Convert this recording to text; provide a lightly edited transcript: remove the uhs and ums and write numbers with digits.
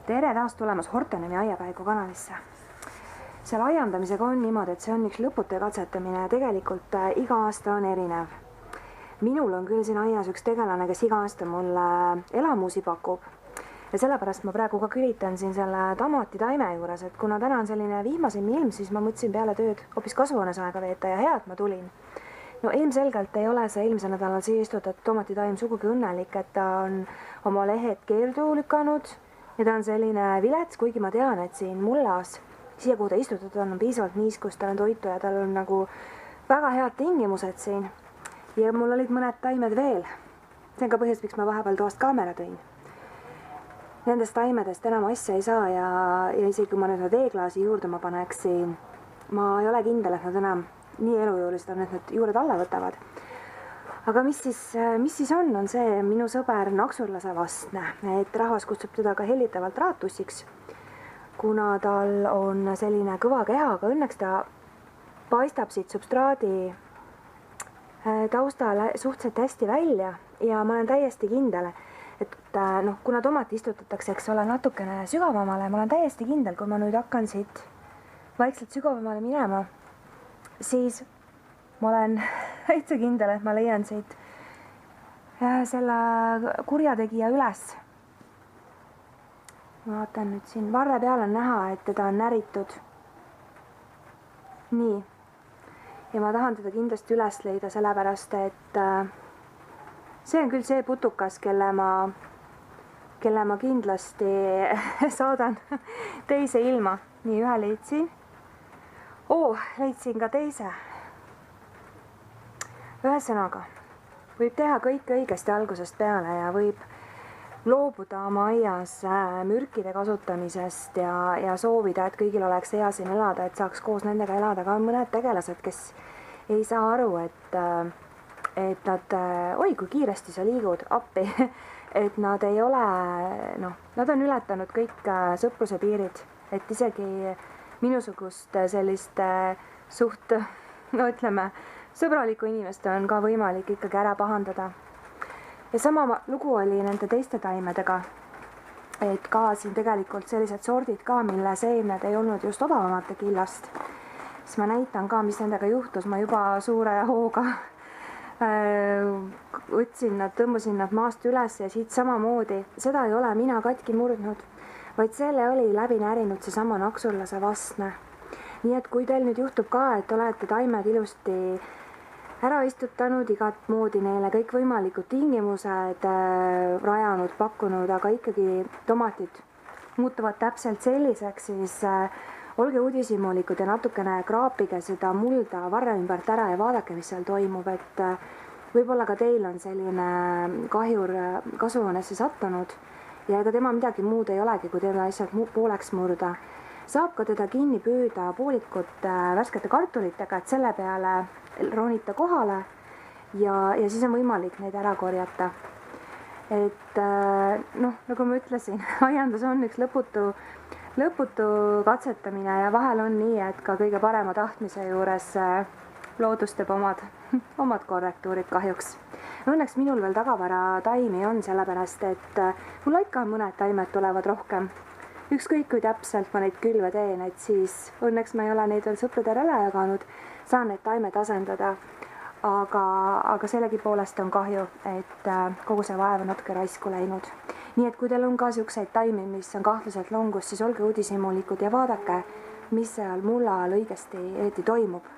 Tere taas tulemast Hortonemi aiapäeviku kanalisse. Seal aiandamisega on niimoodi, et see on üks lõputu katsetamine ja tegelikult iga aasta on erinev. Minul on küll siin aias üks tegelane, kes iga aasta mulle elamusi pakub. Ja sellepärast ma praegu ka külitan siin selle tomatitaime juures, et kuna täna on selline vihmasem ilm, siis ma mõtlesin peale tööd hoopis kasvuhoones aega veeta ja hea, et ma tulin. No ilmselgelt ei ole see eelmisel nädalal siia istutatud tomatitaim sugugi õnnelik, et ta on oma lehed keerdu lükanud ja ta on selline vilets, kuigi ma tean, et siin mullas, siia kuhu ta istutatud on piisavalt niiskust, tal on toitu ja tal on nagu väga head tingimused siin. Ja mul olid mõned taimed veel. See on ka põhjus, miks ma vahepeal toast kaamera tõin. Nendest taimedest enam asja ei saa ja isegi kui ma nüüd veeklaasi juurde ma paneksin, ma ei ole kindel, et nad enam nii elujõulised on, et need juured alla võtavad. Aga mis siis on see minu sõber naksurlase vastne, et rahvas kutsub teda ka hellitavalt raatussiks, kuna tal on selline kõva keha, aga õnneks ta paistab siit substraadi taustal suhteliselt hästi välja ja ma olen täiesti kindel, et kuna tomat istutatakse, eks ole, natukene sügavamale, ma olen täiesti kindel, kui ma nüüd hakkan siit vaikselt sügavamale minema, siis ma olen täitsa kindel, et ma leian siit selle kurjategija üles. Ma vaatan nüüd siin, varre peal on näha, et teda on näritud. Nii. Ja ma tahan teda kindlasti üles leida, sellepärast, et see on küll see putukas, kelle ma kindlasti saadan teise ilma. Nii, ühe leidsin. Leidsin ka teise. Ühesõnaga, võib teha kõik õigesti algusest peale ja võib loobuda oma aias mürkide kasutamisest ja soovida, et kõigil oleks hea siin elada, et saaks koos nendega elada. Ka on mõned tegelased, kes ei saa aru, et nad, kui kiiresti sa liigud appi, et nad ei ole, nad on ületanud kõik sõpruse piirid, et isegi minusugust sellist suht, sõbralikku inimest on ka võimalik ikkagi ära pahandada. Ja sama lugu oli nende teiste taimedega, et ka siin tegelikult sellised sordid ka, mille seemned ei olnud just odavamate killast. Siis ma näitan ka, mis nendega juhtus. Ma juba suure hooga tõmbasin nad maast üles ja siit samamoodi. Seda ei ole mina katki murdnud, vaid selle oli läbi närinud see sama naksurlase vastne. Nii et kui teil nüüd juhtub ka, et olete taimed ilusti ära istutanud, igat moodi neile kõik võimalikud tingimused rajanud, pakkunud, aga ikkagi tomatid muutuvad täpselt selliseks, siis olge uudishimulikud ja natukene kraapige seda mulda varre ümbert ära ja vaadake, mis seal toimub, et võib-olla ka teil on selline kahjur kasvuhoonesse sattunud ja ega tema midagi muud ei olegi, kui teda lihtsalt pooleks murda. Saab ka teda kinni püüda poolikut värskete kartulitega, et selle peale ronita kohale ja siis on võimalik neid ära korjata. Et nagu ma ütlesin, aiandus on üks lõputu katsetamine ja vahel on nii, et ka kõige parema tahtmise juures loodus teeb omad korrektuurid kahjuks. Õnneks minul veel tagavara taimi on, sellepärast, et mul ikka mõned taimed tulevad rohkem. Ükskõik kui täpselt ma neid külve teen, et siis õnneks ma ei ole neid veel sõpradele ära jaganud, saan need taimed asendada, aga sellegi poolest on kahju, et kogu see vaev on natuke raisku läinud. Nii et kui teil on ka siukseid taimi, mis on kahtlaselt longus, siis olge uudishimulikud ja vaadake, mis seal mulla all õigesti eriti toimub.